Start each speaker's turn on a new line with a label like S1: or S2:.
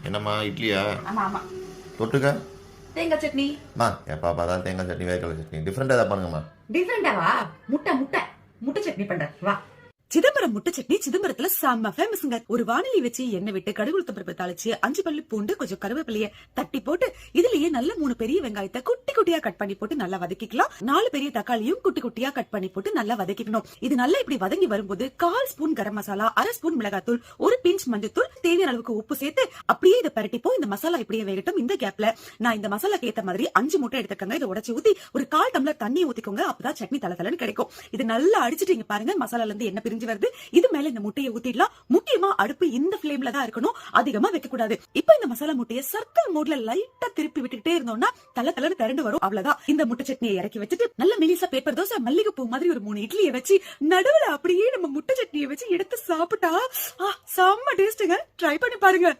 S1: என்னம்மா இட்லியா?
S2: ஆமா ஆமா.
S1: தொட்டுக்க
S2: தேங்காய் சட்னி.
S1: மா எப்பா பார்த்தா தேங்காய் சட்னி வேர்க்கடலை சட்னி டிஃப்ரெண்டா ஏதாவது பண்ணுங்கம்மா.
S2: டிஃபரெண்டாவா? முட்டை முட்டை முட்டை சட்னி பண்றேன் வா.
S3: சிதம்பரம் முட்டை சட்னி சிதம்பரத்துல செம்ம ஃபேமஸ்ங்க. ஒரு வானிலை வச்சு எண்ணெய் விட்டு கடுகு உளுத்தம் பருப்பு தாளிச்சு 5 பல்லு பூண்டு கொஞ்சம் கருவேப்பிலைய தட்டி போட்டு இதுலயே நல்ல 3 பெரிய வெங்காயத்தை குட்டி குட்டியா கட் பண்ணி போட்டு நல்லா வதக்கிக்கலாம். 4 பெரிய தக்காளியும் குட்டி குட்டியா கட் பண்ணி போட்டு நல்லா வதக்கிக்கணும். இது நல்லா இப்படி வதங்கி வரும்போது 1/4 ஸ்பூன் கரம் மசாலா, 1/2 ஸ்பூன் மிளகாத்தூள், 1 பிஞ்ச் மஞ்சத்தூள், தேவையான அளவுக்கு உப்பு சேர்த்து அப்படியே இதை பரட்டிப்போம். இந்த மசாலா இப்படியே வேகட்டும். இந்த கேப்ல நான் இந்த மசாலாக்கு ஏத்த மாதிரி 5 முட்டை எடுத்துக்கங்க. இதை உடைச்சு ஊத்தி ஒரு 1/4 டம்ளர் தண்ணி ஊத்திக்கோங்க. அப்பதான் சட்னி தலதலன்னு கிடைக்கும். இது நல்லா அடிச்சிட்டு இங்க பாருங்க மசாலால இருந்து என்ன பிரிஞ்சு வருது. இது மேல இந்த முட்டையை ஊத்திடலாம். முக்கியமா அடுப்பு இந்த ஃப்ளேம்ல தான் இருக்கணும், அதிகமா வைக்க கூடாது. இப்போ இந்த மசாலா முட்டையை சர்க்கிள் மோட்ல லைட்டா திருப்பி விட்டுட்டே இருந்தோம்னா தல தலன்னு திரண்டு வரும். அவ்வளவுதான். இந்த முட்டை சட்னியை இறக்கி வச்சுட்டு நல்ல மெலிசா பேப்பர் தோசை மல்லிகைப்பூ மாதிரி ஒரு 3 இட்லியை வச்சு நடுவுல அப்படியே நம்ம முட்டை சட்னியை வச்சு எடுத்து சாப்பிட்டா செம்ம டேஸ்ட்டுங்க. ட்ரை பண்ணி பாருங்க.